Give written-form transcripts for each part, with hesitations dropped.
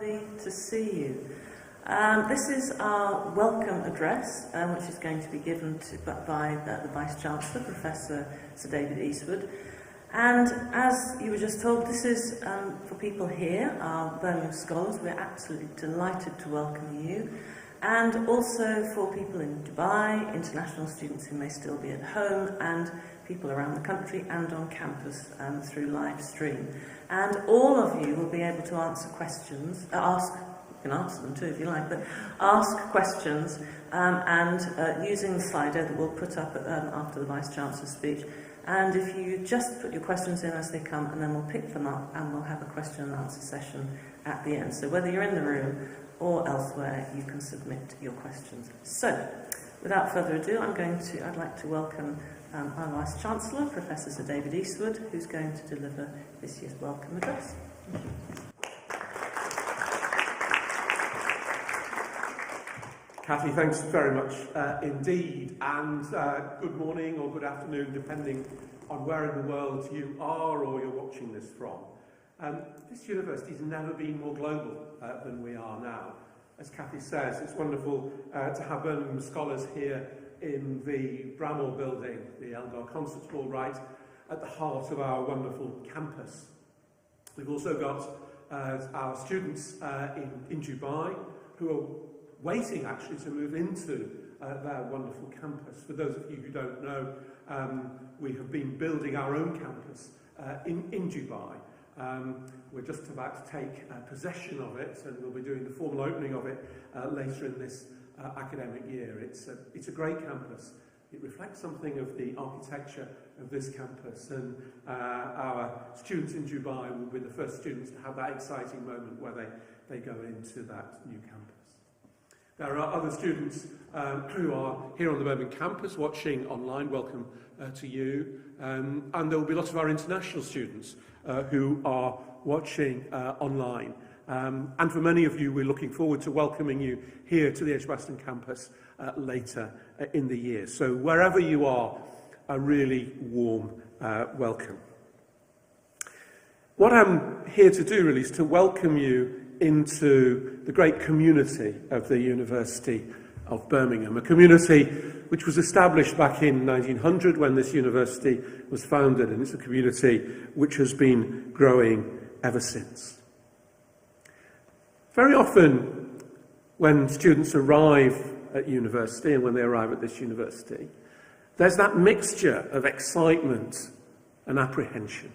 Lovely to see you. This is our welcome address, which is going to be given by the Vice-Chancellor, Professor Sir David Eastwood. And as you were just told, this is for people here, our Birmingham scholars. We're absolutely delighted to welcome you. And also for people in Dubai, international students who may still be at home, and people around the country and on campus through live stream. And all of you will be able to answer questions, you can answer them too if you like, but ask questions using the Slido that we'll put up after the Vice-Chancellor's speech. And if you just put your questions in as they come, and then we'll pick them up and we'll have a question and answer session at the end. So whether you're in the room or elsewhere, you can submit your questions. So, without further ado, I'd like to welcome our Vice-Chancellor, Professor Sir David Eastwood, who's going to deliver this year's welcome address. Cathy, thanks very much indeed, and good morning or good afternoon, depending on where in the world you are or you're watching this from. This university's never been more global than we are now. As Cathy says, it's wonderful to have Birmingham scholars here in the Bramall building, the Elgar Concert Hall, right at the heart of our wonderful campus. We've also got our students in Dubai who are waiting actually to move into their wonderful campus. For those of you who don't know, we have been building our own campus in Dubai. We're just about to take possession of it, and we'll be doing the formal opening of it later in this academic year. It's a great campus. It reflects something of the architecture of this campus, and our students in Dubai will be the first students to have that exciting moment where they go into that new campus. There are other students who are here on the Birmingham campus watching online. Welcome to you. And there will be lots of our international students who are watching online. And for many of you, we're looking forward to welcoming you here to the Edgbaston campus later in the year. So wherever you are, a really warm welcome. What I'm here to do really is to welcome you into the great community of the University of Birmingham, a community which was established back in 1900 when this university was founded, and it's a community which has been growing ever since. Very often when students arrive at university, and when they arrive at this university, there's that mixture of excitement and apprehension.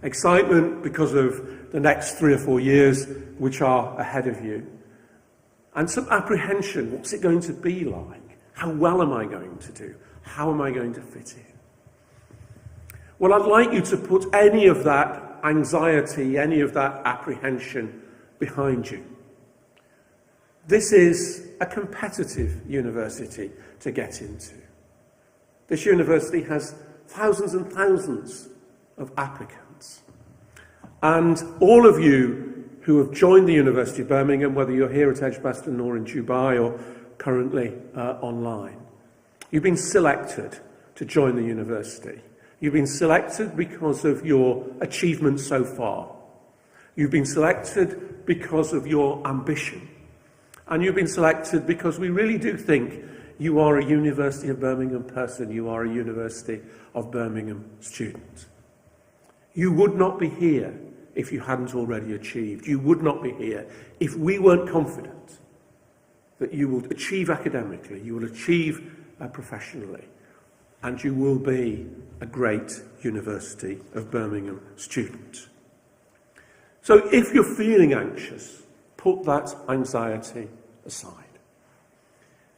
Excitement because of the next 3 or 4 years which are ahead of you. And some apprehension, what's it going to be like? How well am I going to do? How am I going to fit in? Well, I'd like you to put any of that anxiety, any of that apprehension behind you. This is a competitive university to get into. This university has thousands and thousands of applicants. And all of you who have joined the University of Birmingham, whether you're here at Edgbaston or in Dubai or currently online, you've been selected to join the university. You've been selected because of your achievements so far. You've been selected because of your ambition. And you've been selected because we really do think you are a University of Birmingham person. You are a University of Birmingham student. You would not be here if you hadn't already achieved. You would not be here if we weren't confident that you will achieve academically, you will achieve professionally, and you will be a great University of Birmingham student. So if you're feeling anxious, put that anxiety aside.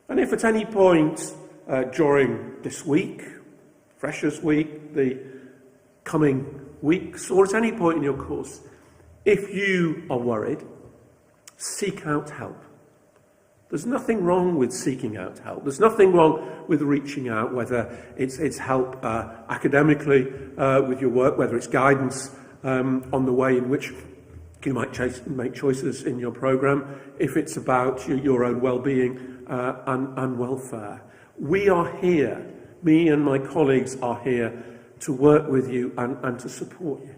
And if at any point during this week, Freshers' Week, the coming weeks, or at any point in your course, if you are worried, seek out help. There's nothing wrong with seeking out help. There's nothing wrong with reaching out, whether it's help academically with your work, whether it's guidance on the way in which you might make choices in your programme, if it's about your own well-being and welfare. We are here, me and my colleagues are here to work with you and to support you.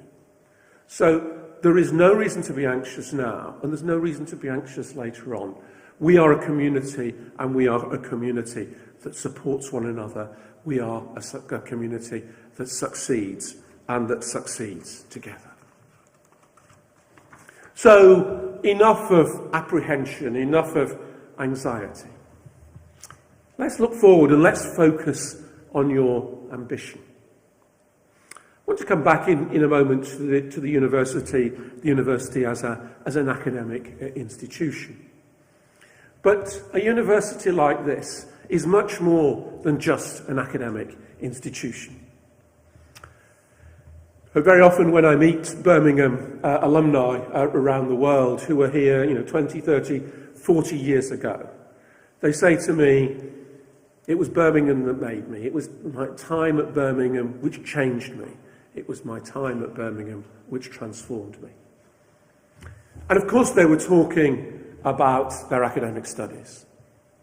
So there is no reason to be anxious now, and there's no reason to be anxious later on. We are a community, and we are a community that supports one another. We are a community that succeeds, and that succeeds together. So, enough of apprehension, enough of anxiety. Let's look forward and let's focus on your ambition. I want to come back in a moment to the university as an academic institution. But a university like this is much more than just an academic institution. Very often when I meet Birmingham alumni around the world who were here 20, 30, 40 years ago, they say to me, it was Birmingham that made me. It was my time at Birmingham which changed me. It was my time at Birmingham which transformed me. And of course they were talking about their academic studies.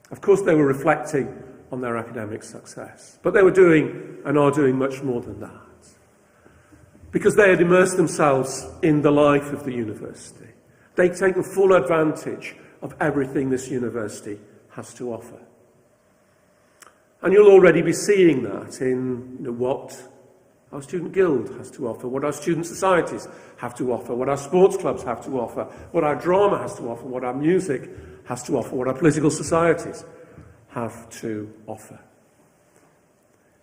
Of course they were reflecting on their academic success. But they were doing and are doing much more than that. Because they had immersed themselves in the life of the university. They'd taken full advantage of everything this university has to offer. And you'll already be seeing that in what our student guild has to offer, what our student societies have to offer, what our sports clubs have to offer, what our drama has to offer, what our music has to offer, what our political societies have to offer.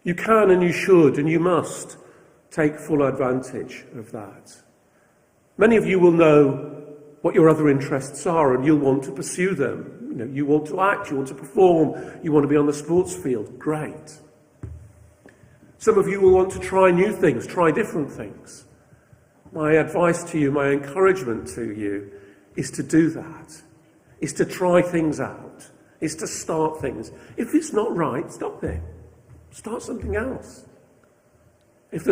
You can and you should and you must take full advantage of that. Many of you will know what your other interests are and you'll want to pursue them. You want to act, you want to perform, you want to be on the sports field. Great. Some of you will want to try new things, try different things. My advice to you, my encouragement to you, is to do that. Is to try things out. Is to start things. If it's not right, stop it. Start something else. If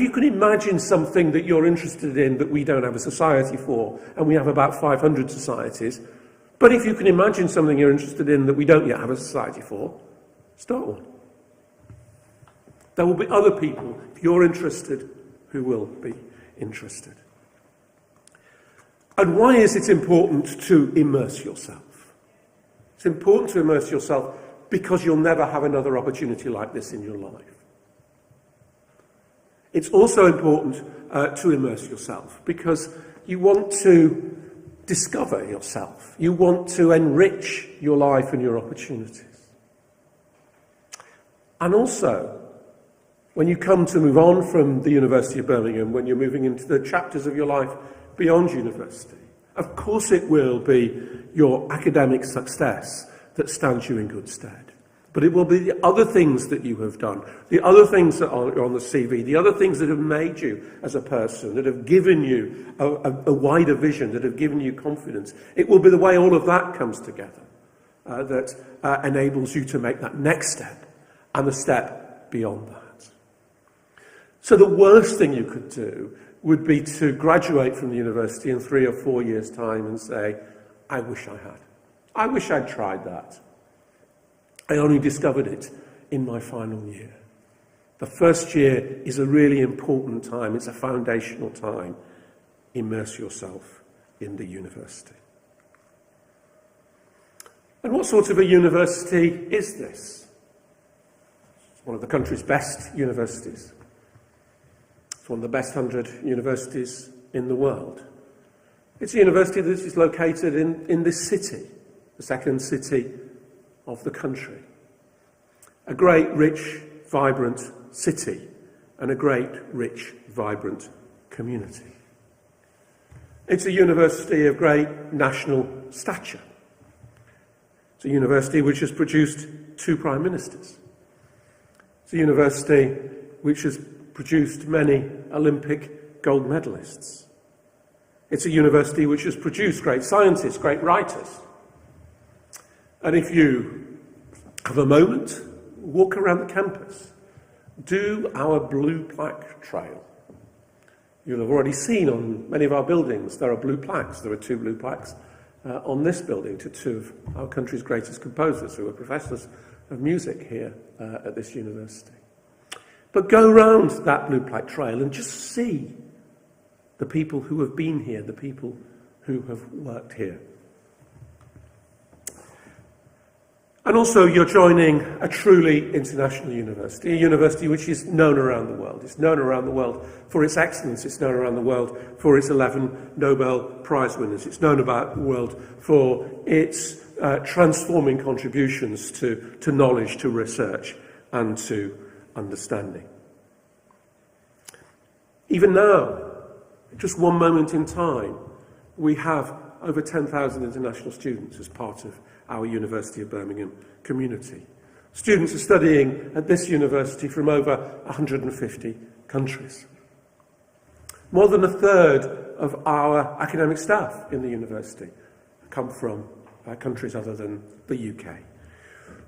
you can imagine something that you're interested in that we don't have a society for, and we have about 500 societies, but if you can imagine something you're interested in that we don't yet have a society for, start one. There will be other people, if you're interested, who will be interested. And why is it important to immerse yourself? It's important to immerse yourself because you'll never have another opportunity like this in your life. It's also important to immerse yourself because you want to discover yourself. You want to enrich your life and your opportunities. And also, when you come to move on from the University of Birmingham, when you're moving into the chapters of your life beyond university, of course it will be your academic success that stands you in good stead. But it will be the other things that you have done, the other things that are on the CV, the other things that have made you as a person, that have given you a wider vision, that have given you confidence. It will be the way all of that comes together that enables you to make that next step and the step beyond that. So the worst thing you could do would be to graduate from the university in 3 or 4 years' time and say, I wish I had. I wish I'd tried that. I only discovered it in my final year. The first year is a really important time. It's a foundational time. Immerse yourself in the university. And what sort of a university is this? It's one of the country's best universities. It's one of the best 100 universities in the world. It's a university that is located in this city, the second city of the country. A great, rich, vibrant city and a great, rich, vibrant community. It's a university of great national stature. It's a university which has produced 2 prime ministers. It's a university which has produced many Olympic gold medalists. It's a university which has produced great scientists, great writers. And if you have a moment, walk around the campus. Do our blue plaque trail. You'll have already seen on many of our buildings there are blue plaques. There are 2 blue plaques on this building to 2 of our country's greatest composers who are professors of music here at this university. But go round that blue plaque trail and just see the people who have been here, the people who have worked here. And also, you're joining a truly international university, a university which is known around the world. It's known around the world for its excellence. It's known around the world for its 11 Nobel Prize winners. It's known about the world for its transforming contributions to knowledge, to research, and to understanding. Even now, just one moment in time, we have over 10,000 international students as part of our University of Birmingham community. Students are studying at this university from over 150 countries. More than a third of our academic staff in the university come from countries other than the UK.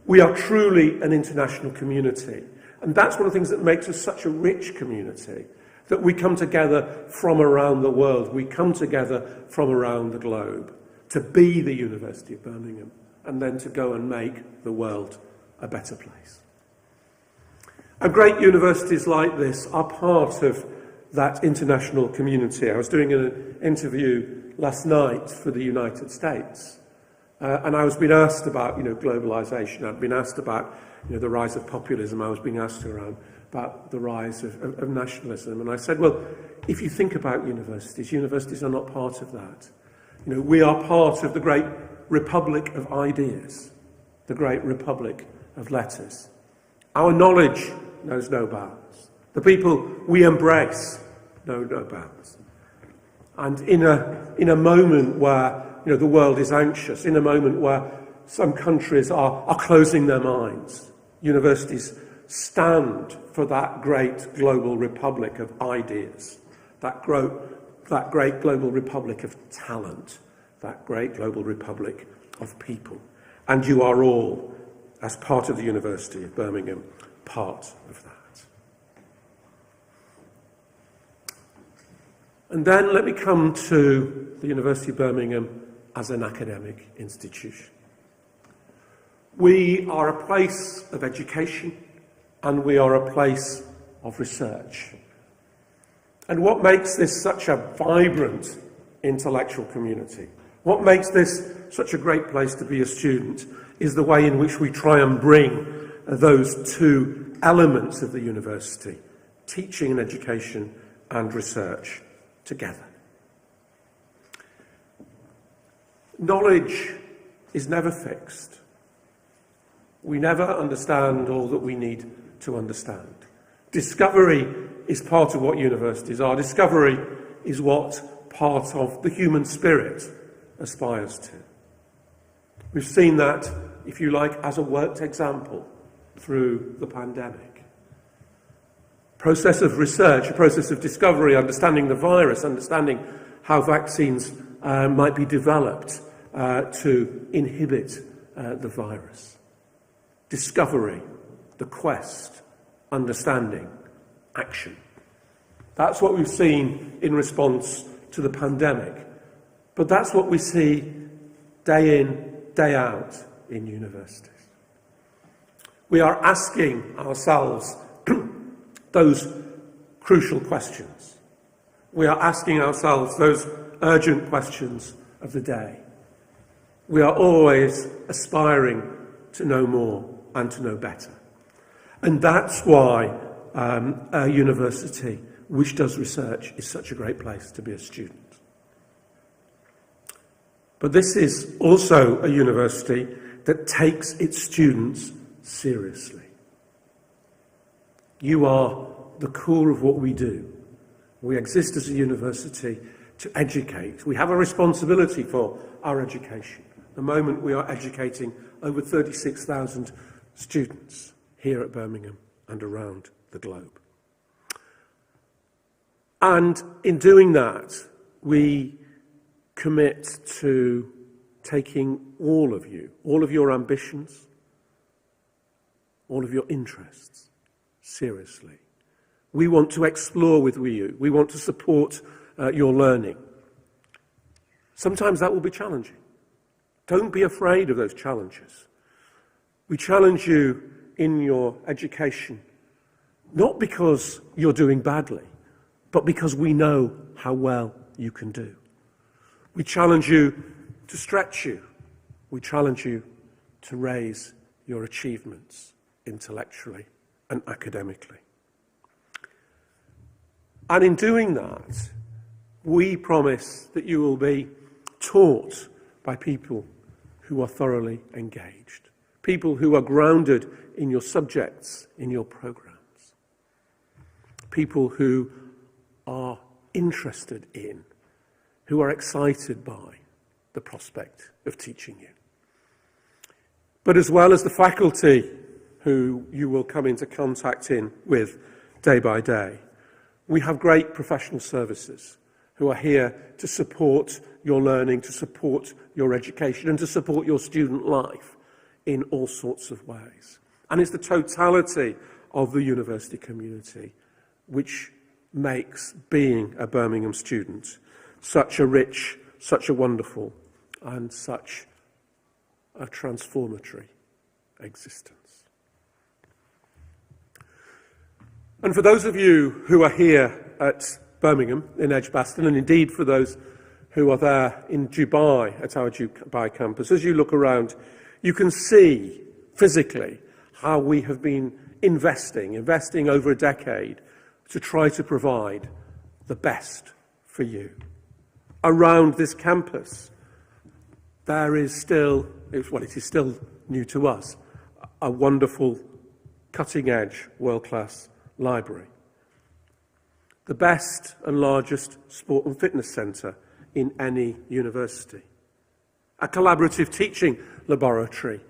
We are truly an international community, and that's one of the things that makes us such a rich community, that we come together from around the world, we come together from around the globe to be the University of Birmingham, and then to go and make the world a better place. And great universities like this are part of that international community. I was doing an interview last night for the United States, and I was being asked about, globalization. I'd been asked about, the rise of populism. I was being asked about the rise of nationalism. And I said, well, if you think about universities are not part of that. We are part of the great republic of ideas, the great republic of letters. Our knowledge knows no bounds. The people we embrace know no bounds. And in a moment where the world is anxious, in a moment where some countries are closing their minds, universities stand for that great global republic of ideas, that great global republic of talent, that great global republic of people. And you are all, as part of the University of Birmingham, part of that. And then let me come to the University of Birmingham as an academic institution. We are a place of education, and we are a place of research. And what makes this such a vibrant intellectual community, what makes this such a great place to be a student, is the way in which we try and bring those two elements of the university, teaching and education and research, together. Knowledge is never fixed. We never understand all that we need to understand. Discovery is part of what universities are. Discovery is what part of the human spirit aspires to. We've seen that, if you like, as a worked example through the pandemic. Process of research, a process of discovery, understanding the virus, understanding how vaccines might be developed to inhibit the virus. Discovery, the quest, understanding, action. That's what we've seen in response to the pandemic. But that's what we see day in, day out in universities. We are asking ourselves those crucial questions. We are asking ourselves those urgent questions of the day. We are always aspiring to know more and to know better. And that's why a university which does research is such a great place to be a student. But this is also a university that takes its students seriously. You are the core of what we do. We exist as a university to educate. We have a responsibility for our education. At the moment, we are educating over 36,000 students here at Birmingham and around the globe. And in doing that, we commit to taking all of you, all of your ambitions, all of your interests seriously. We want to explore with you. We want to support your learning. Sometimes that will be challenging. Don't be afraid of those challenges. We challenge you in your education, not because you're doing badly, but because we know how well you can do. We challenge you to stretch you. We challenge you to raise your achievements intellectually and academically. And in doing that, we promise that you will be taught by people who are thoroughly engaged, people who are grounded in your subjects, in your programs, people who are interested in, who are excited by the prospect of teaching you. But as well as the faculty who you will come into contact with day by day, we have great professional services who are here to support your learning, to support your education, and to support your student life in all sorts of ways. And it's the totality of the university community which makes being a Birmingham student such a rich, such a wonderful, and such a transformatory existence. And for those of you who are here at Birmingham in Edgbaston, and indeed for those who are there in Dubai at our Dubai campus, as you look around, you can see physically how we have been investing over a decade to try to provide the best for you. Around this campus, there is still, it is still new to us, a wonderful, cutting-edge, world-class library. The best and largest sport and fitness centre in any university. A collaborative teaching laboratory.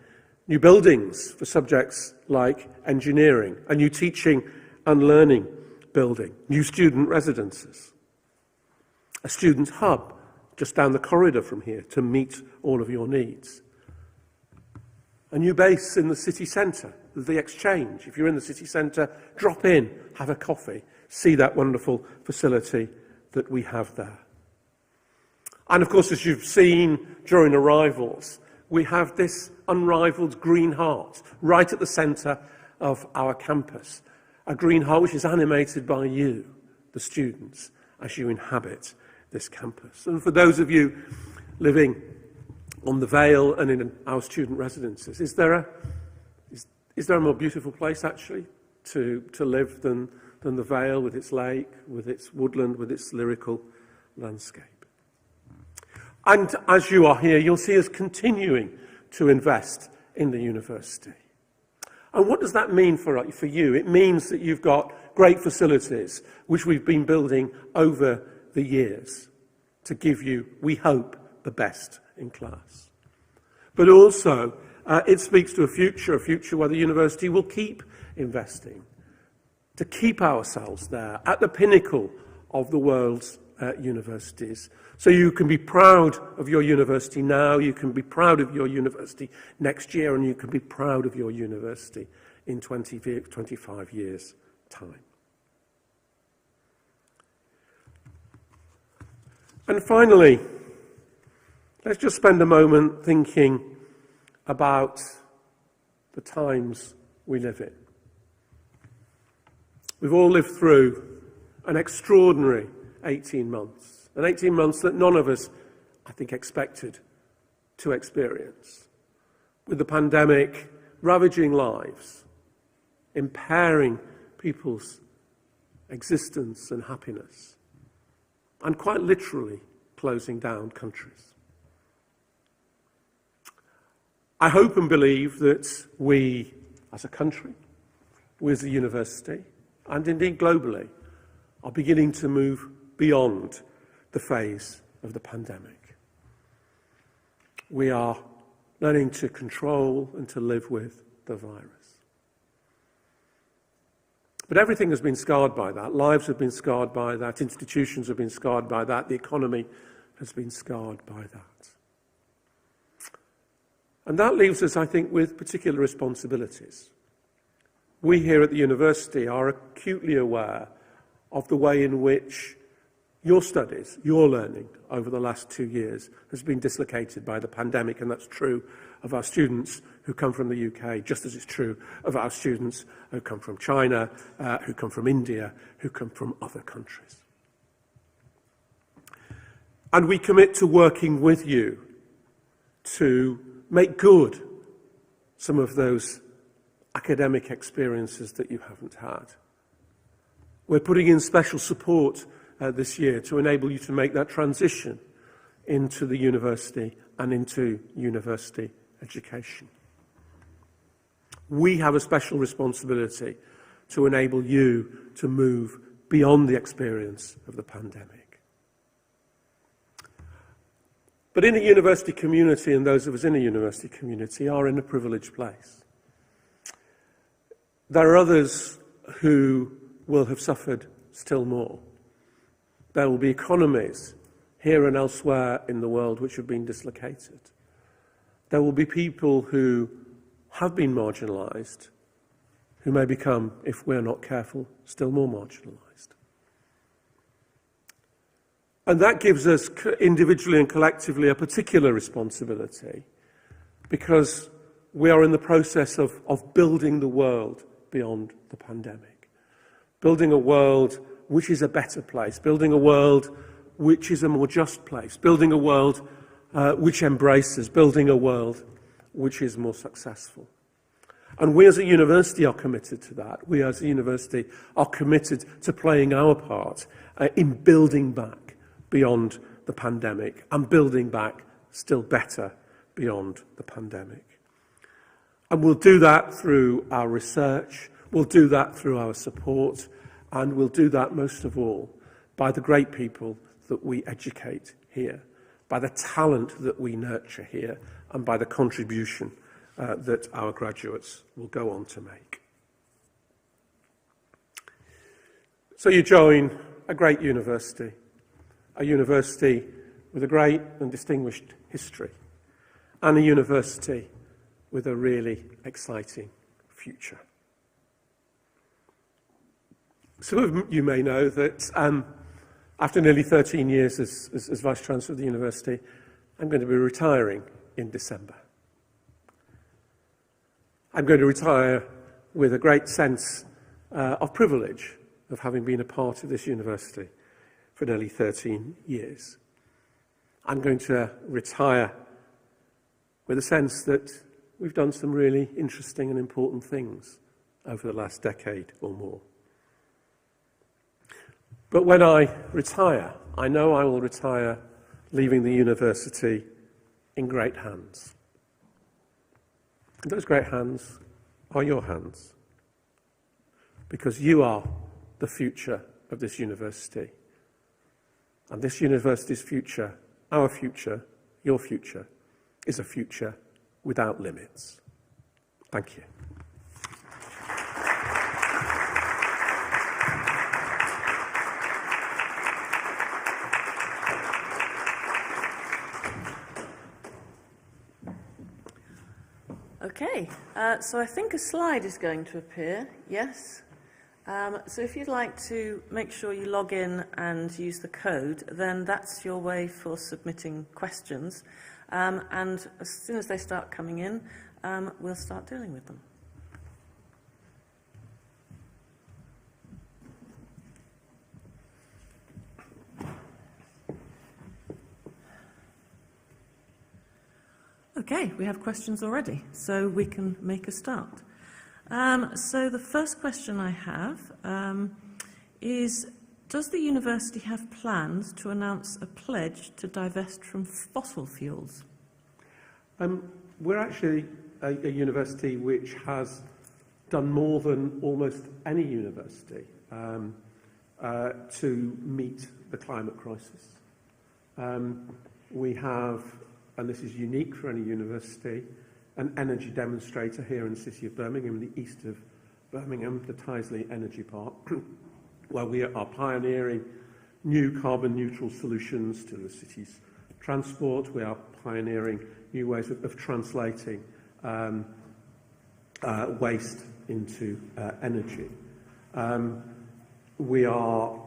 New buildings for subjects like engineering. A new teaching and learning building. New student residences. A student hub just down the corridor from here to meet all of your needs. A new base in the city centre, the Exchange. If you're in the city centre, drop in, have a coffee, see that wonderful facility that we have there. And of course, as you've seen during arrivals, we have this unrivalled green heart right at the centre of our campus. A green heart which is animated by you, the students, as you inhabit this campus. And for those of you living on the Vale and in our student residences, is there a more beautiful place actually to live than the Vale, with its lake, with its woodland, with its lyrical landscape? And as you are here, you'll see us continuing to invest in the university. And what does that mean for you? It means that you've got great facilities which we've been building over the years to give you, we hope, the best in class. But also, it speaks to a future where the university will keep investing, to keep ourselves there at the pinnacle of the world's universities. So you can be proud of your university now, you can be proud of your university next year, and you can be proud of your university in 25 years' time. And finally, let's just spend a moment thinking about the times we live in. We've all lived through an extraordinary 18 months, an 18 months that none of us, I think, expected to experience, with the pandemic ravaging lives, impairing people's existence and happiness, and quite literally closing down countries. I hope and believe that we, as a country, we as a university, and indeed globally, are beginning to move beyond the phase of the pandemic. We are learning to control and to live with the virus. But everything has been scarred by that. Lives have been scarred by that. Institutions have been scarred by that. The economy has been scarred by that. And that leaves us, I think, with particular responsibilities. We here at the university are acutely aware of the way in which your studies, your learning over the last 2 years has been dislocated by the pandemic, and that's true of our students who come from the UK, just as it's true of our students who come from China, who come from India, who come from other countries. And we commit to working with you to make good some of those academic experiences that you haven't had. We're putting in special support this year to enable you to make that transition into the university and into university education. We have a special responsibility to enable you to move beyond the experience of the pandemic. But in a university community, and those of us in a university community are in a privileged place. There are others who will have suffered still more. There will be economies here and elsewhere in the world which have been dislocated. There will be people who have been marginalised, who may become, if we're not careful, still more marginalised. And that gives us individually and collectively a particular responsibility, because we are in the process of building the world beyond the pandemic. Building a world which is a better place, building a world which is a more just place, building a world which embraces, building a world which is more successful. And we as a university are committed to that. We as a university are committed to playing our part in building back beyond the pandemic and building back still better beyond the pandemic. And we'll do that through our research, we'll do that through our support, and we'll do that most of all by the great people that we educate here, by the talent that we nurture here, and by the contribution that our graduates will go on to make. So you join a great university with a great and distinguished history, and a university with a really exciting future. Some of you may know that after nearly 13 years as Vice-Chancellor of the University, I'm going to be retiring in December. I'm going to retire with a great sense of privilege of having been a part of this university for nearly 13 years. I'm going to retire with a sense that we've done some really interesting and important things over the last decade or more. But when I retire, I know I will retire leaving the university in great hands. And those great hands are your hands, because you are the future of this university. And this university's future, our future, your future, is a future without limits. Thank you. Okay, so I think a slide is going to appear, yes. So if you'd like to make sure you log in and use the code, then that's your way for submitting questions. And as soon as they start coming in, we'll start dealing with them. Okay, we have questions already, so we can make a start. So the first question I have is, does the university have plans to announce a pledge to divest from fossil fuels? We're actually a university which has done more than almost any university to meet the climate crisis. We have, and this is unique for any university, an energy demonstrator here in the city of Birmingham, the east of Birmingham, the Tyseley Energy Park, where we are pioneering new carbon-neutral solutions to the city's transport. We are pioneering new ways of translating waste into energy. We are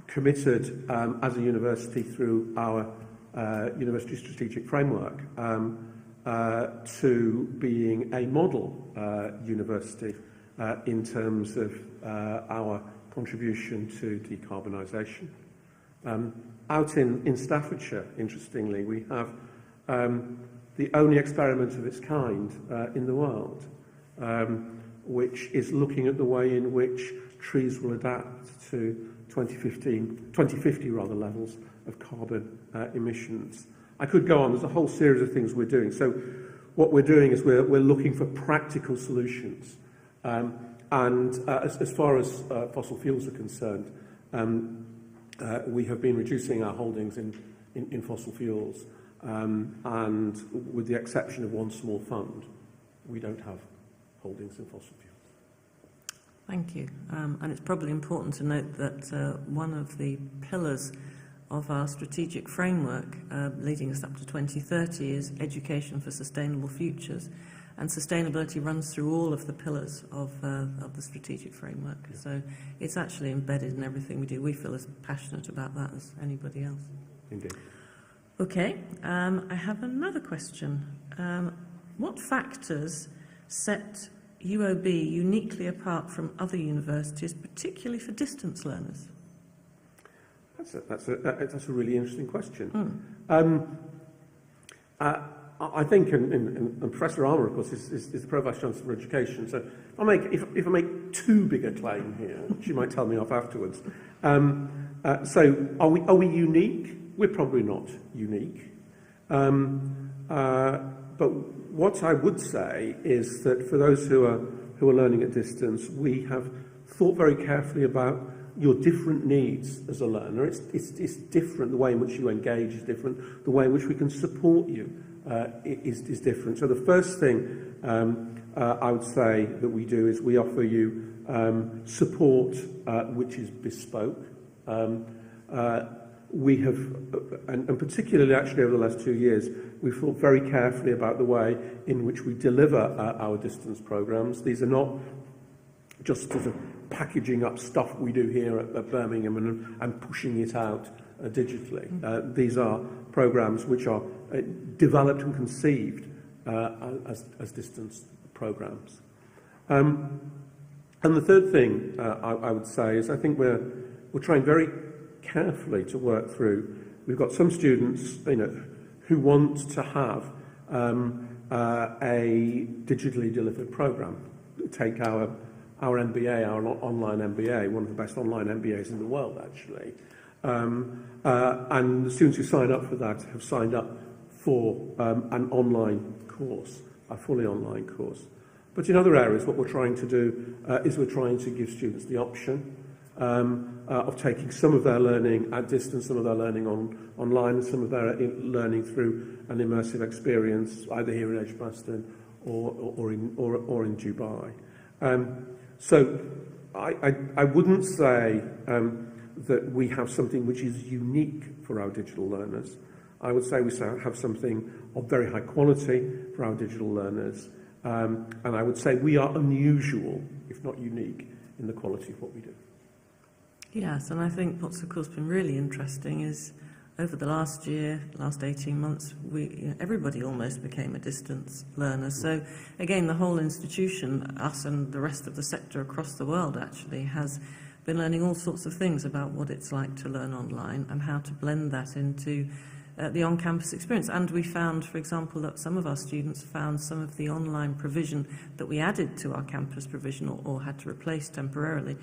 committed as a university through our University Strategic Framework to being a model university in terms of our contribution to decarbonisation. Out in Staffordshire, interestingly, we have the only experiment of its kind in the world, which is looking at the way in which trees will adapt to 2050 levels of carbon emissions. I could go on. There's a whole series of things we're doing. So what we're doing is we're looking for practical solutions. As far as fossil fuels are concerned, we have been reducing our holdings in fossil fuels. And with the exception of one small fund, we don't have holdings in fossil fuels. Thank you. And it's probably important to note that one of the pillars of our strategic framework leading us up to 2030 is education for sustainable futures. And sustainability runs through all of the pillars of the strategic framework. Yeah. So it's actually embedded in everything we do. We feel as passionate about that as anybody else. Indeed. Okay, I have another question. What factors set UOB uniquely apart from other universities, particularly for distance learners? That's a really interesting question. I think, and Professor Armour, of course, is the Pro-Vice Chancellor for Education. So if I make too big a claim here, she might tell me off afterwards. So are we unique? We're probably not unique. But what I would say is that for those who are learning at distance, we have thought very carefully about your different needs as a learner. It's different. The way in which you engage is different. The way in which we can support you is different. So the first thing I would say that we do is we offer you support which is bespoke. We have, and particularly actually over the last 2 years, we've thought very carefully about the way in which we deliver our distance programmes. These are not just sort of packaging up stuff we do here at Birmingham and pushing it out digitally. These are programmes which are developed and conceived as distance programmes. And the third thing I would say is I think we're trying very carefully to work through. We've got some students, who want to have a digitally delivered programme. Take our MBA, our online MBA, one of the best online MBAs in the world, actually. And the students who sign up for that have signed up for an online course, a fully online course. But in other areas, what we're trying to do is we're trying to give students the option of taking some of their learning at distance, some of their learning online, and some of their learning through an immersive experience, either here in Edgbaston or in Dubai. So I wouldn't say that we have something which is unique for our digital learners. I would say we have something of very high quality for our digital learners, and I would say we are unusual, if not unique, in the quality of what we do. Yes, and I think what's of course been really interesting is over the last 18 months, everybody almost became a distance learner. So again, the whole institution, us and the rest of the sector across the world actually, has been learning all sorts of things about what it's like to learn online and how to blend that into the on-campus experience. And we found, for example, that some of our students found some of the online provision that we added to our campus provision or had to replace temporarily,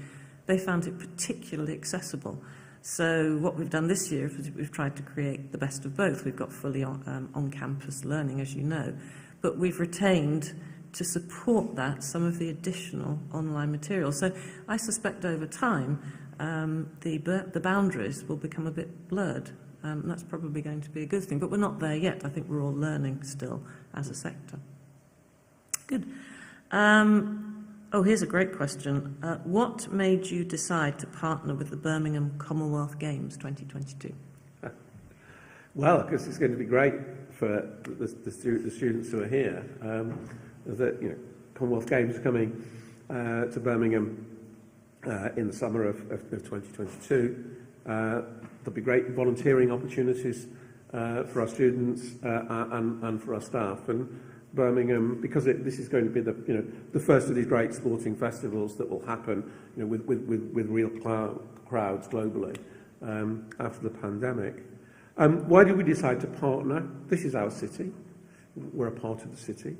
they found it particularly accessible. So what we've done this year is we've tried to create the best of both. We've got fully on-campus learning, as you know, but we've retained, to support that, some of the additional online material. So I suspect over time the boundaries will become a bit blurred. And that's probably going to be a good thing, but we're not there yet. I think we're all learning still as a sector. Good. Here's a great question. What made you decide to partner with the Birmingham Commonwealth Games 2022? Well, because it's going to be great for the students who are here. That Commonwealth Games are coming to Birmingham in the summer of 2022. There'll be great volunteering opportunities for our students and for our staff. And Birmingham, because this is going to be the first of these great sporting festivals that will happen with real crowds globally. after the pandemic. Why did we decide to partner? This is our city. We're a part of the city.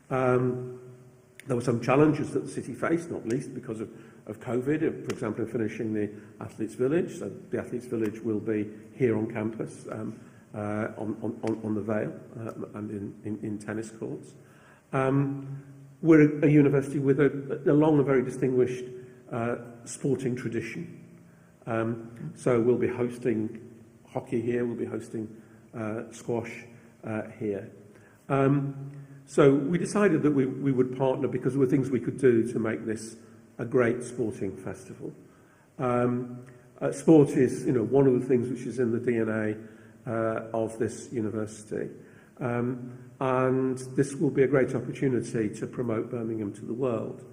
There were some challenges that the city faced, not least because of COVID, for example, in finishing the Athletes' Village. So the Athletes' Village will be here on campus, on the Vale, and in tennis courts. We're a university with a long and very distinguished sporting tradition. So we'll be hosting hockey here, we'll be hosting squash here. So we decided that we would partner because there were things we could do to make this a great sporting festival. Sport is, one of the things which is in the DNA of this university. And this will be a great opportunity to promote Birmingham to the world.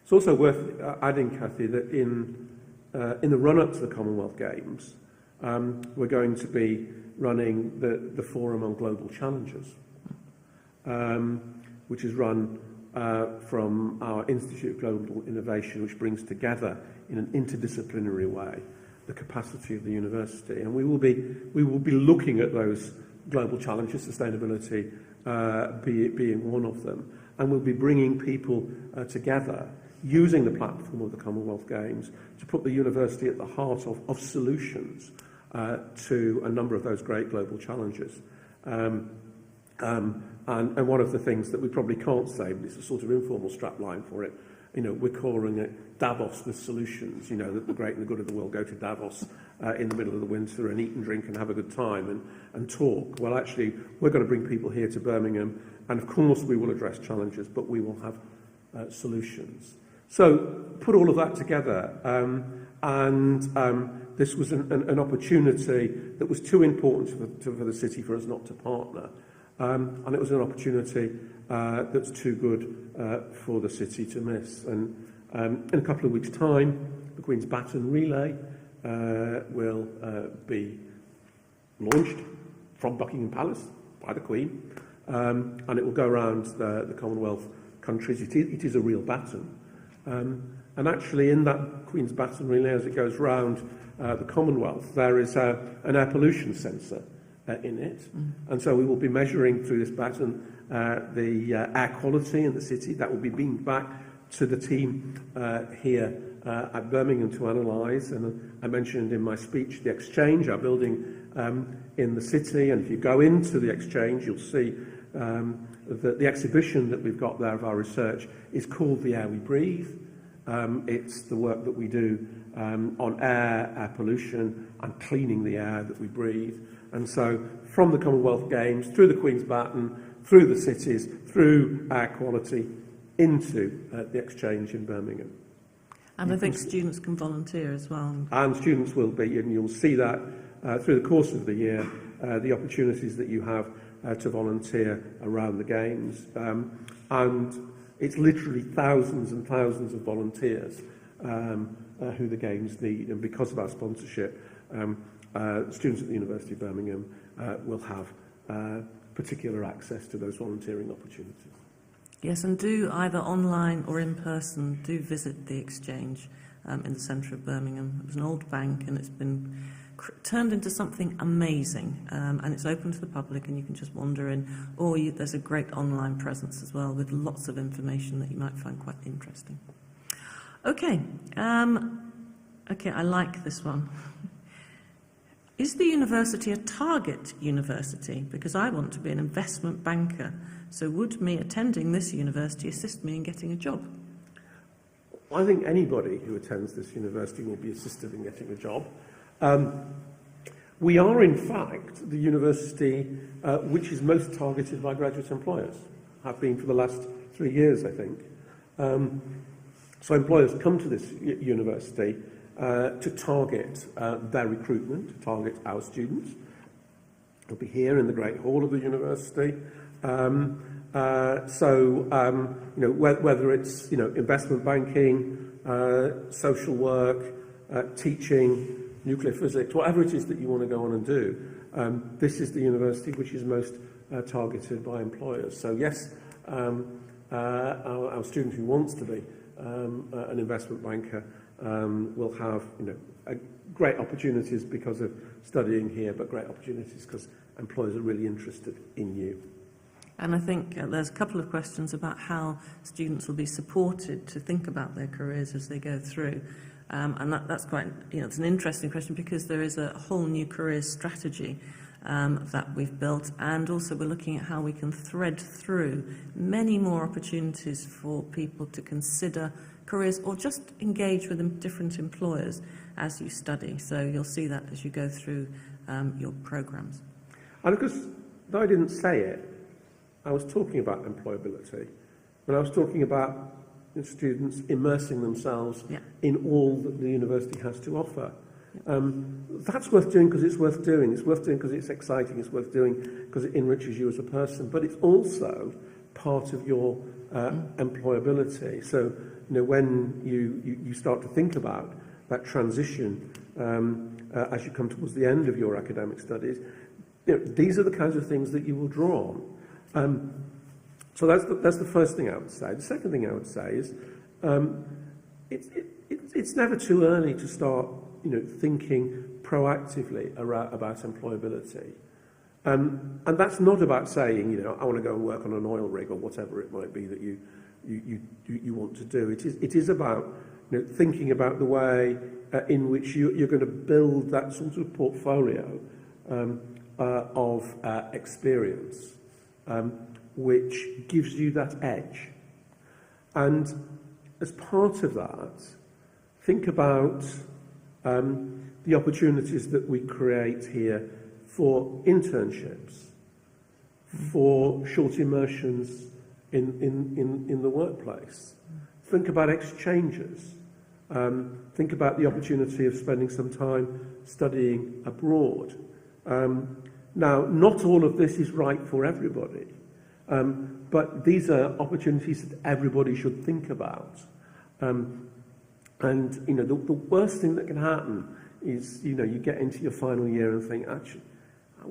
It's also worth adding, Kathy, that in the run-up to the Commonwealth Games, we're going to be running the Forum on Global Challenges, which is run from our Institute of Global Innovation, which brings together in an interdisciplinary way the capacity of the university. And we will be looking at those global challenges, sustainability being one of them, and we'll be bringing people together using the platform of the Commonwealth Games to put the university at the heart of solutions to a number of those great global challenges. And one of the things that we probably can't say, but it's a sort of informal strapline for it, we're calling it Davos with solutions, that the great and the good of the world go to Davos in the middle of the winter and eat and drink and have a good time and talk. Well, actually, we're going to bring people here to Birmingham, and of course we will address challenges, but we will have solutions. So put all of that together, and this was an opportunity that was too important for the city for us not to partner. And it was an opportunity that's too good for the city to miss. And in a couple of weeks' time, the Queen's Baton Relay will be launched from Buckingham Palace by the Queen, and it will go around the Commonwealth countries. It is a real baton. And actually, in that Queen's Baton Relay, as it goes round the Commonwealth, there is an air pollution sensor in it. And so we will be measuring through this baton the air quality in the city. That will be beamed back to the team here at Birmingham to analyse. And I mentioned in my speech the Exchange, our building in the city. And if you go into the Exchange, you'll see that the exhibition that we've got there of our research is called The Air We Breathe. It's the work that we do on air pollution and cleaning the air that we breathe. And so from the Commonwealth Games, through the Queen's Baton, through the cities, through air quality, into the Exchange in Birmingham. And I think students can volunteer as well. And students will be, and you'll see that through the course of the year, the opportunities that you have to volunteer around the Games. And it's literally thousands and thousands of volunteers who the Games need. And because of our sponsorship, students at the University of Birmingham will have particular access to those volunteering opportunities. Yes, and do either online or in person, do visit the Exchange in the centre of Birmingham. It was an old bank and it's been turned into something amazing, and it's open to the public and you can just wander in, or there's a great online presence as well with lots of information that you might find quite interesting. Okay, I like this one. Is the university a target university? Because I want to be an investment banker. So would me attending this university assist me in getting a job? I think anybody who attends this university will be assisted in getting a job. We are, in fact, the university which is most targeted by graduate employers. Have been for the last 3 years, I think. So employers come to this university to target their recruitment, to target our students. They'll be here in the Great Hall of the university. Whether it's investment banking, social work, teaching, nuclear physics, whatever it is that you want to go on and do, this is the university which is most targeted by employers. So yes, our student who wants to be an investment banker will have a great opportunities because of studying here, but great opportunities because employers are really interested in you. And I think there's a couple of questions about how students will be supported to think about their careers as they go through. And that's quite, it's an interesting question because there is a whole new careers strategy that we've built, and also we're looking at how we can thread through many more opportunities for people to consider careers or just engage with different employers as you study. So you'll see that as you go through your programmes. And because, though I didn't say it, I was talking about employability, and I was talking about students immersing themselves in all that the university has to offer. That's worth doing because it's worth doing. It's worth doing because it's exciting. It's worth doing because it enriches you as a person. But it's also part of your employability. So, when you start to think about that transition as you come towards the end of your academic studies, these are the kinds of things that you will draw on. So that's the first thing I would say. The second thing I would say is it's never too early to start thinking proactively about employability. And that's not about saying, I want to go and work on an oil rig or whatever it might be that you want to do. It is about thinking about the way in which you're going to build that sort of portfolio of experience, which gives you that edge. And as part of that, think about the opportunities that we create here for internships, for short immersions in the workplace. Think about exchanges. Think about the opportunity of spending some time studying abroad. Now, not all of this is right for everybody, but these are opportunities that everybody should think about. And the worst thing that can happen is you get into your final year and think, actually, I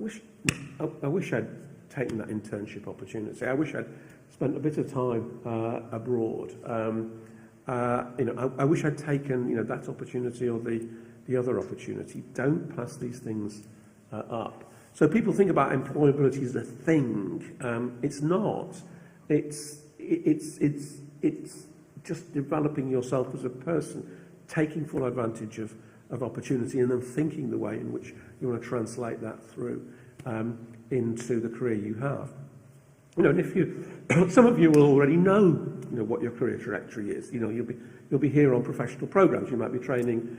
wish I'd taken that internship opportunity. I wish I'd spent a bit of time abroad. I wish I'd taken that opportunity or the other opportunity. Don't pass these things up. So people think about employability as a thing. It's not. It's just developing yourself as a person, taking full advantage of opportunity, and then thinking the way in which you want to translate that through into the career you have. And if some of you will already know, what your career trajectory is. You'll be here on professional programs. You might be training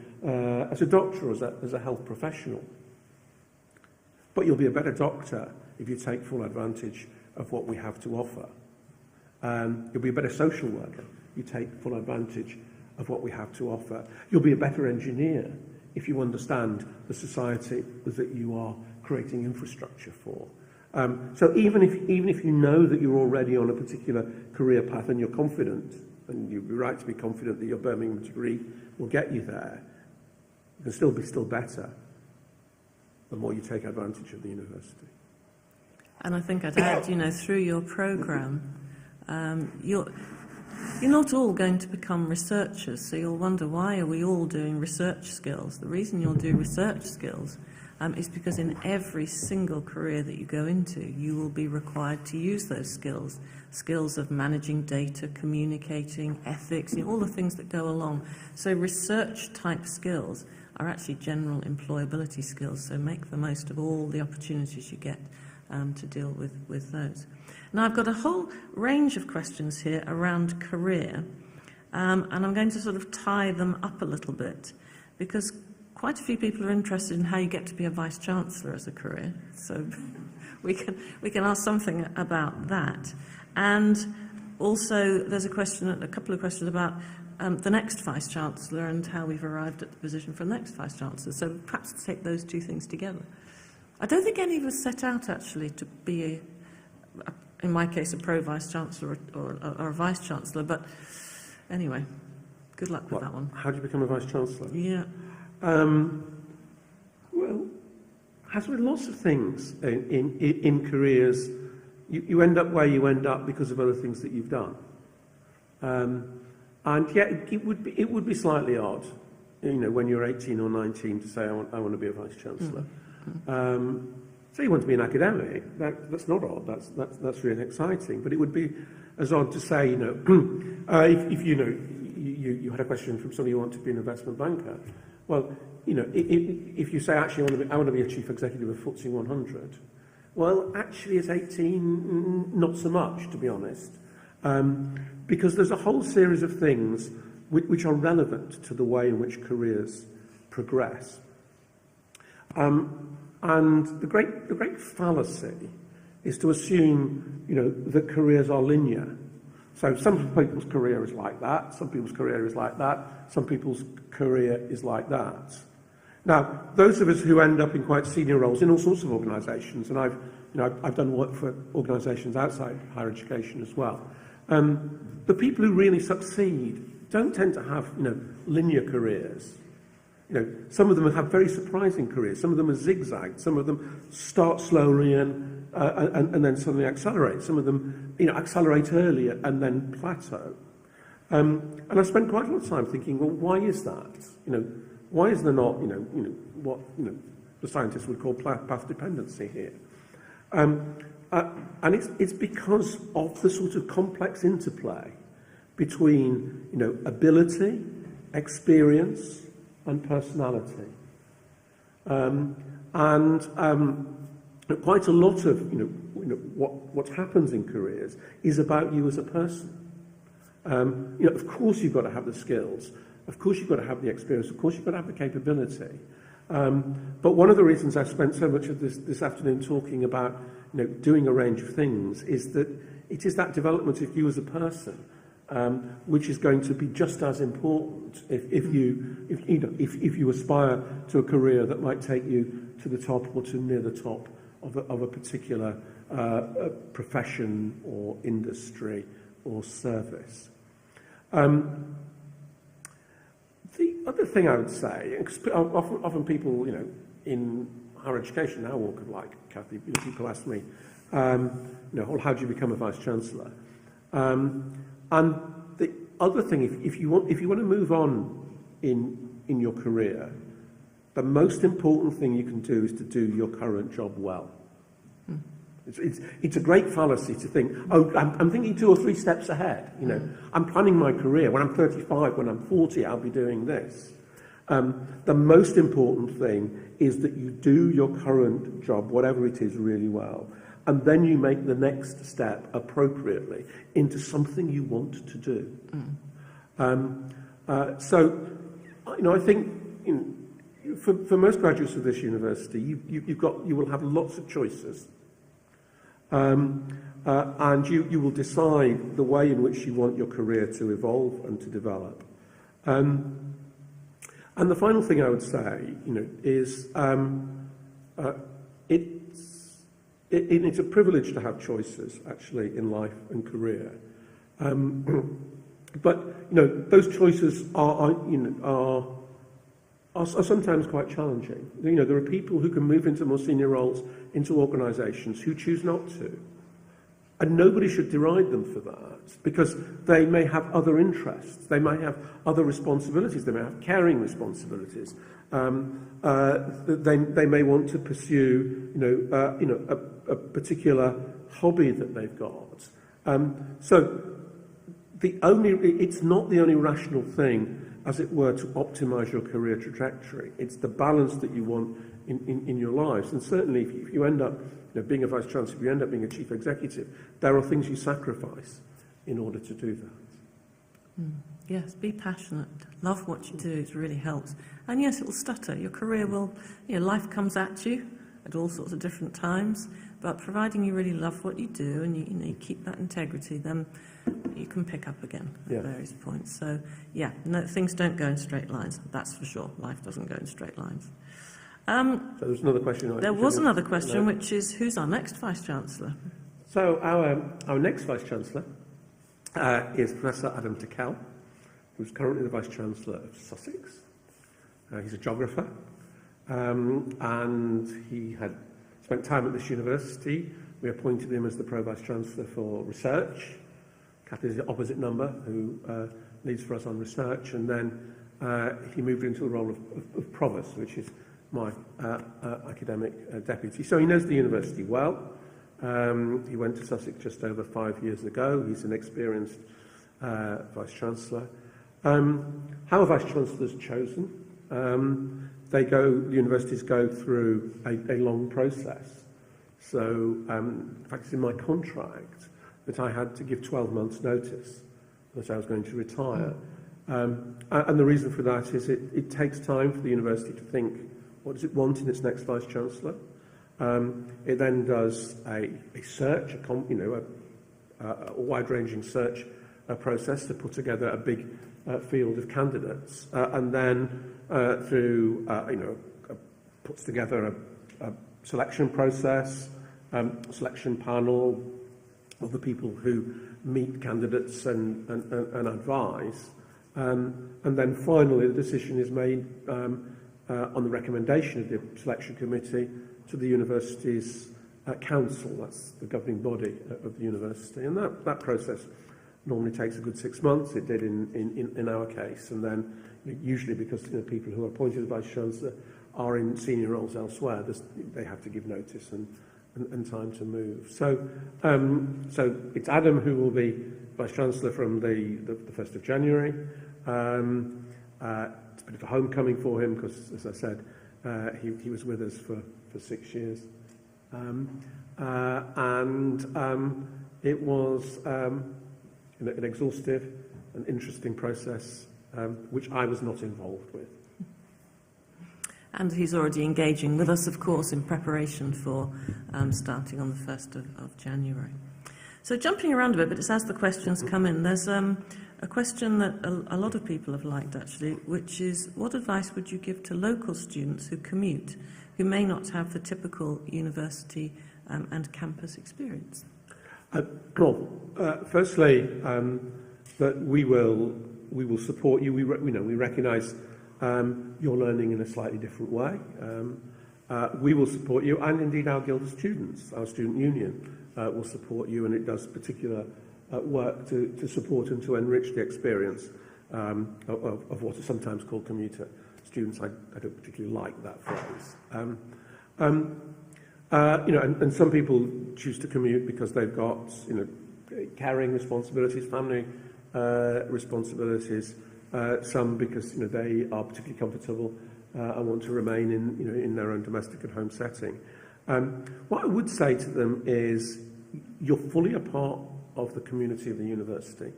as a doctor or as a health professional. But you'll be a better doctor if you take full advantage of what we have to offer. You'll be a better social worker if you take full advantage of what we have to offer. You'll be a better engineer if you understand the society that you are creating infrastructure for. So even if you know that you're already on a particular career path and you're confident, and you'd be right to be confident that your Birmingham degree will get you there, you can still be better the more you take advantage of the university. And I think I'd add, through your programme, you're not all going to become researchers, so you'll wonder, why are we all doing research skills? The reason you'll do research skills is because in every single career that you go into, you will be required to use those skills of managing data, communicating, ethics, all the things that go along. So research-type skills are actually general employability skills, so make the most of all the opportunities you get to deal with those. Now, I've got a whole range of questions here around career, and I'm going to sort of tie them up a little bit, because quite a few people are interested in how you get to be a Vice-Chancellor as a career, so we can ask something about that. And also, there's a couple of questions about the next Vice-Chancellor and how we've arrived at the position for the next Vice-Chancellor. So perhaps to take those two things together. I don't think any of us set out, actually, to be, in my case, a pro-Vice-Chancellor or a Vice-Chancellor, but anyway, good luck with that one. How do you become a Vice-Chancellor? Yeah. Well, as with lots of things in careers, you end up where you end up because of other things that you've done. And yet, it would be slightly odd when you're 18 or 19 to say, I want to be a Vice-Chancellor. So you want to be an academic, that's not odd, that's really exciting. But it would be as odd to say, if you had a question from somebody who wanted to be an investment banker. Well, if you say, actually, I want to be a chief executive of FTSE 100, well, actually, at 18, not so much, to be honest. Because there's a whole series of things which are relevant to the way in which careers progress. And the great fallacy is to assume, that careers are linear. So some people's career is like that, some people's career is like that, some people's career is like that. Now, those of us who end up in quite senior roles in all sorts of organisations, and I've done work for organisations outside higher education as well. The people who really succeed don't tend to have, linear careers. Some of them have very surprising careers. Some of them are zigzagged. Some of them start slowly and then suddenly accelerate. Some of them, accelerate early and then plateau. And I spent quite a lot of time thinking, well, why is that? Why is there not, what the scientists would call path dependency here? And it's because of the sort of complex interplay between, ability, experience, and personality. Quite a lot of what happens in careers is about you as a person. Of course you've got to have the skills, of course you've got to have the experience, of course you've got to have the capability. But one of the reasons I've spent so much of this afternoon talking about doing a range of things is that it is that development of you as a person which is going to be just as important if you aspire to a career that might take you to the top or to near the top of a particular profession or industry or service. The other thing I would say, often people, in higher education, our walk of life, Kathy, people ask me, well, how do you become a Vice-Chancellor? And the other thing, if you want to move on in your career, the most important thing you can do is to do your current job well. It's a great fallacy to think, I'm thinking 2 or 3 steps ahead. I'm planning my career. When I'm 35, when I'm 40, I'll be doing this. The most important thing is that you do your current job, whatever it is, really well. And then you make the next step appropriately into something you want to do. I think for most graduates of this university, you will have lots of choices. And you will decide the way in which you want your career to evolve and to develop. And the final thing I would say, is it's a privilege to have choices, actually, in life and career. But those choices are sometimes quite challenging. There are people who can move into more senior roles, into organisations, who choose not to. And nobody should deride them for that, because they may have other interests, they may have other responsibilities, they may have caring responsibilities. They may want to pursue, a particular hobby that they've got. So it's not the only rational thing, as it were, to optimise your career trajectory. It's the balance that you want in your lives. And certainly, if you end up being a Vice-Chancellor, if you end up being a Chief Executive, there are things you sacrifice in order to do that. Yes, be passionate. Love what you do. It really helps. And yes, it will stutter. Your career will, life comes at you at all sorts of different times. But providing you really love what you do and you keep that integrity, then you can pick up again at various points. So, things don't go in straight lines. That's for sure. Life doesn't go in straight lines. So there's another question. There was another question, which is, who's our next Vice-Chancellor? So our next Vice-Chancellor is Professor Adam Tickell, who's currently the Vice-Chancellor of Sussex. He's a geographer, and he had spent time at this university. We appointed him as the Pro-Vice-Chancellor for Research. Kathy's the opposite number, who leads for us on research, and then he moved into the role of provost, which is my academic deputy. So he knows the university well. He went to Sussex just over 5 years ago. He's an experienced Vice-Chancellor. How are Vice-Chancellors chosen? The universities go through a long process. So, in fact, it's in my contract that I had to give 12 months' notice that I was going to retire. And the reason for that is it takes time for the university to think, what does it want in its next Vice-Chancellor? It then does a search, a wide-ranging search process to put together a big field of candidates, and then puts together a selection process, selection panel of the people who meet candidates and advise, and then finally the decision is made on the recommendation of the selection committee to the university's council. That's the governing body of the university, and that process normally takes a good 6 months. It did in our case, and then usually because people who are appointed as Vice-Chancellor are in senior roles elsewhere, they have to give notice and time to move. So it's Adam who will be Vice-Chancellor from the 1st of January. It's a bit of a homecoming for him because, as I said, he was with us for 6 years. It was an exhaustive and interesting process, which I was not involved with. And he's already engaging with us, of course, in preparation for starting on the 1st of January. So jumping around a bit, but it's as the questions come in, there's a question that a lot of people have liked, actually, which is, what advice would you give to local students who commute, who may not have the typical university and campus experience? Firstly, that we will support you. We recognise you're learning in a slightly different way. We will support you, and indeed our Guild of Students, our student union, will support you, and it does particular work to support and to enrich the experience of what is sometimes called commuter students. I don't particularly like that phrase. And some people choose to commute because they've got, carrying responsibilities, family responsibilities. Some because they are particularly comfortable and want to remain in their own domestic and home setting. What I would say to them is, you're fully a part of the community of the university,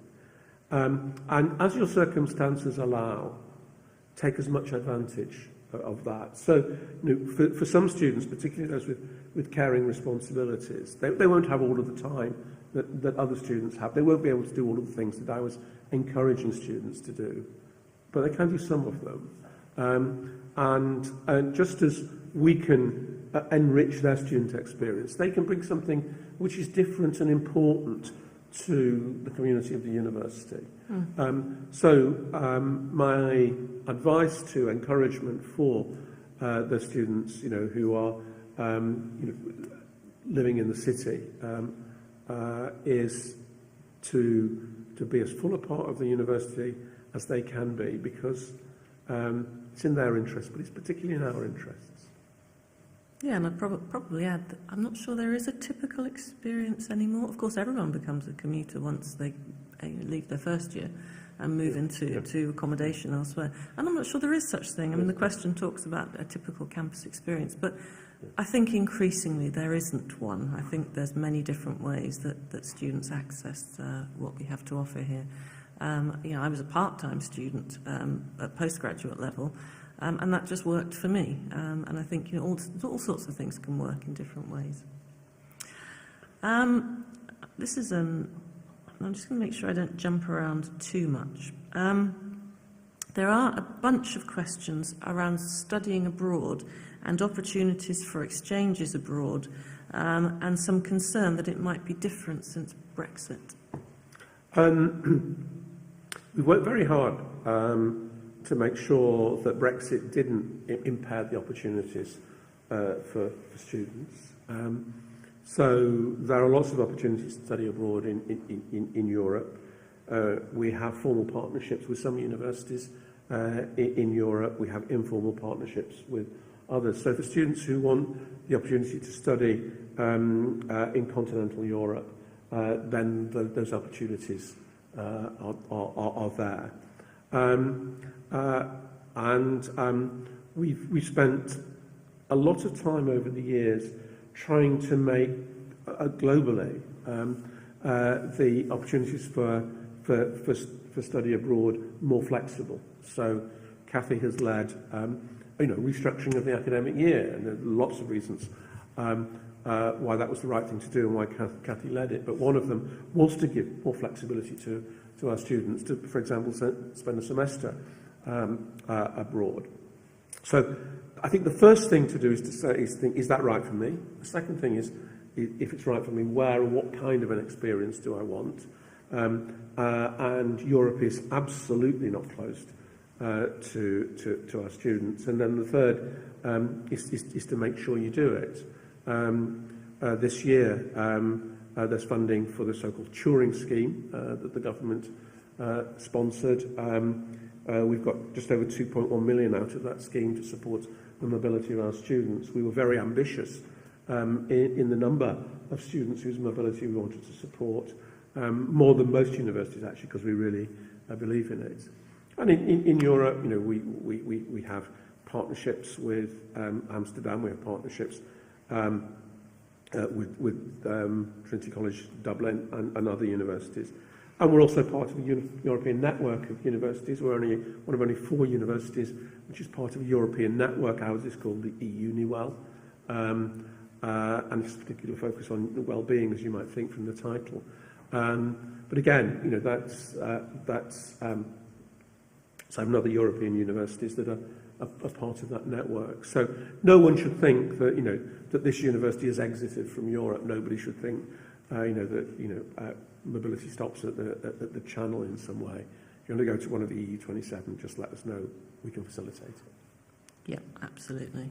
and as your circumstances allow, take as much advantage of that. So, for some students, particularly those with caring responsibilities, they won't have all of the time that other students have. They won't be able to do all of the things that I was encouraging students to do, but they can do some of them. And just as we can enrich their student experience, they can bring something which is different and important to the community of the university. My advice to encouragement for the students, who are living in the city, is to be as full a part of the university as they can be, because it's in their interest, but it's particularly in our interests. Yeah, and I'd probably add that I'm not sure there is a typical experience anymore. Of course, everyone becomes a commuter once they leave their first year and move into accommodation elsewhere. And I'm not sure there is such thing. I mean, the question talks about a typical campus experience, but I think increasingly there isn't one. I think there's many different ways that students access what we have to offer here. I was a part-time student at postgraduate level, and that just worked for me. And I think all sorts of things can work in different ways. This is I'm just going to make sure I don't jump around too much. There are a bunch of questions around studying abroad and opportunities for exchanges abroad, and some concern that it might be different since Brexit. We worked very hard to make sure that Brexit didn't impair the opportunities for students. So there are lots of opportunities to study abroad in Europe. We have formal partnerships with some universities in Europe. We have informal partnerships with others. So for students who want the opportunity to study in continental Europe, then those opportunities are there. We've spent a lot of time over the years trying to make globally the opportunities for study abroad more flexible. So Cathy has led restructuring of the academic year, and there are lots of reasons why that was the right thing to do and why Cathy led it. But one of them was to give more flexibility to our students to, for example, spend a semester abroad. So I think the first thing to do is to say, is that right for me? The second thing is, if it's right for me, where and what kind of an experience do I want? And Europe is absolutely not closed to our students. And then the third is to make sure you do it. This year, there's funding for the so-called Turing scheme that the government sponsored. We've got just over 2.1 million out of that scheme to support the mobility of our students. We were very ambitious in the number of students whose mobility we wanted to support, more than most universities actually, because we really believe in it. And in Europe, we have partnerships with Amsterdam. We have partnerships with Trinity College Dublin and other universities. And we're also part of the European network of universities. We're only one of only 4 universities which is part of a European network. Ours is called the EUNIWEL, and it's a particular focus on well-being, as you might think from the title. But again, that's so another European universities that are part of that network. So no one should think that that this university has exited from Europe. Nobody should think that mobility stops at the Channel in some way. If you want to go to one of the EU27, just let us know. We can facilitate it. Yeah, absolutely.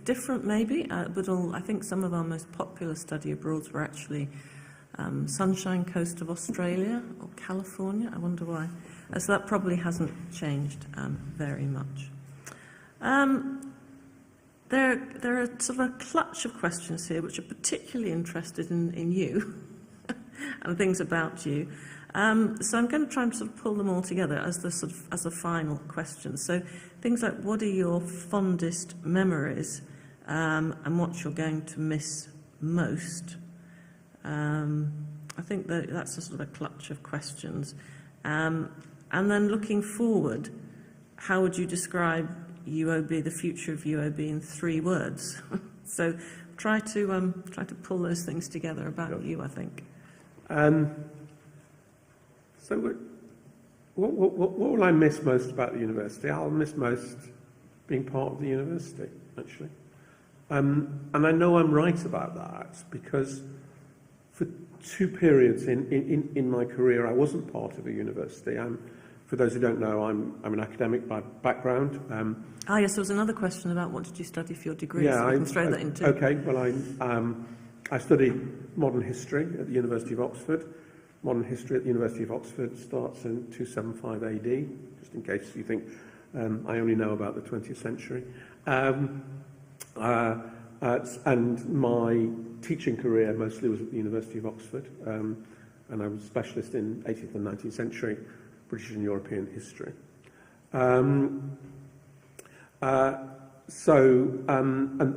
Different maybe, but I think some of our most popular study abroads were actually Sunshine Coast of Australia or California. I wonder why. So that probably hasn't changed very much. There are sort of a clutch of questions here which are particularly interested in you and things about you. So I'm going to try and sort of pull them all together as the final question. So things like, what are your fondest memories and what you're going to miss most? I think that's a sort of a clutch of questions. And then looking forward, how would you describe UOB, the future of UOB, in 3 words? So try to pull those things together about you, I think. So what will I miss most about the university? I'll miss most being part of the university, actually. And I know I'm right about that because for 2 periods in my career, I wasn't part of a university. For those who don't know, I'm an academic by background. Yes, there was another question about what did you study for your degree, yeah, so we can throw that into. Okay, well, I studied modern history at the University of Oxford. Modern history at the University of Oxford starts in 275 AD, just in case you think I only know about the 20th century. And my teaching career mostly was at the University of Oxford, and I was a specialist in 18th and 19th century British and European history. And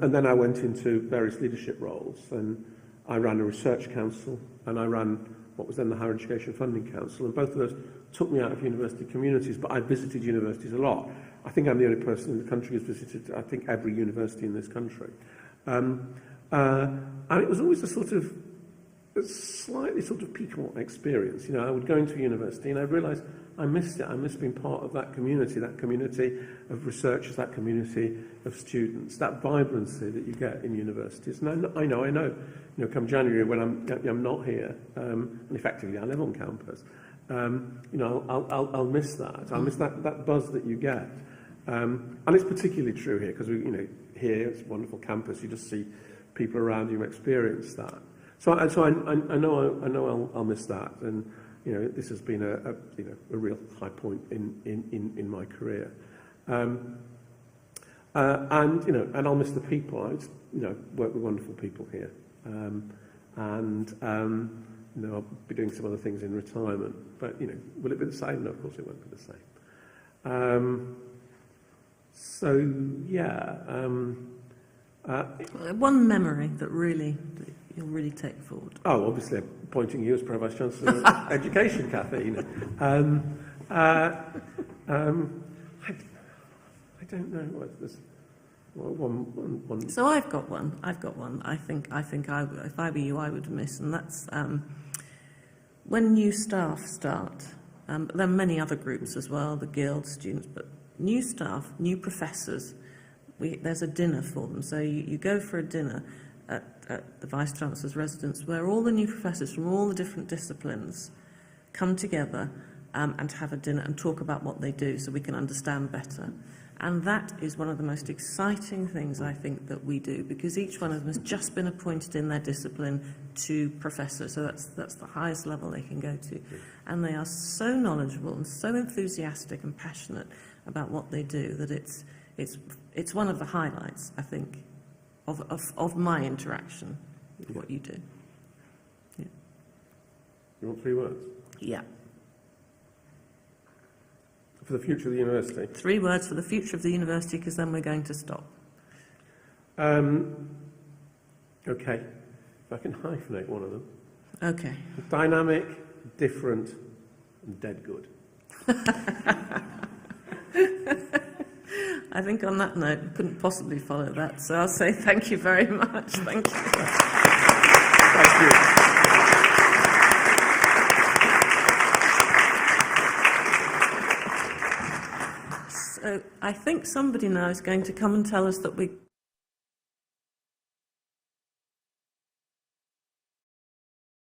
then I went into various leadership roles, and I ran a research council, and I ran what was then the Higher Education Funding Council, and both of those took me out of university communities, but I visited universities a lot. I think I'm the only person in the country who's visited, I think, every university in this country. And it was always a slightly piquant experience. I would go into a university and I realised I missed it. I missed being part of that community of researchers, that community of students, that vibrancy that you get in universities. And I know. Come January when I'm not here, and effectively I live on campus. I'll miss that. I'll miss that buzz that you get. And it's particularly true here because here it's a wonderful campus. You just see people around you experience that. So I know I'll miss that, and this has been a real high point in my career. And I'll miss the people. I just, work with wonderful people here. I'll be doing some other things in retirement. But, will it be the same? No, of course it won't be the same. One memory that you'll really take forward. Oh, obviously, appointing you as Pro-Vice Chancellor of Education, Kathy. I don't know what this. One. So I've got one. I think if I were you, I would miss, and that's when new staff start. But there are many other groups as well, the guild, students, but new staff, new professors. There's a dinner for them. So you go for a dinner at the Vice Chancellor's residence, where all the new professors from all the different disciplines come together and have a dinner and talk about what they do, so we can understand better. And that is one of the most exciting things, I think, that we do, because each one of them has just been appointed in their discipline to professor, so that's the highest level they can go to. And they are so knowledgeable and so enthusiastic and passionate about what they do that it's one of the highlights, I think, of my interaction with what you do. Yeah. You want 3 words? Yeah. For the future of the university? 3 words for the future of the university, because then we're going to stop. Okay. If I can hyphenate one of them. Okay. Dynamic, different, and dead good. I think on that note, we couldn't possibly follow that, so I'll say thank you very much. Thank you. Thank you. So I think somebody now is going to come and tell us that we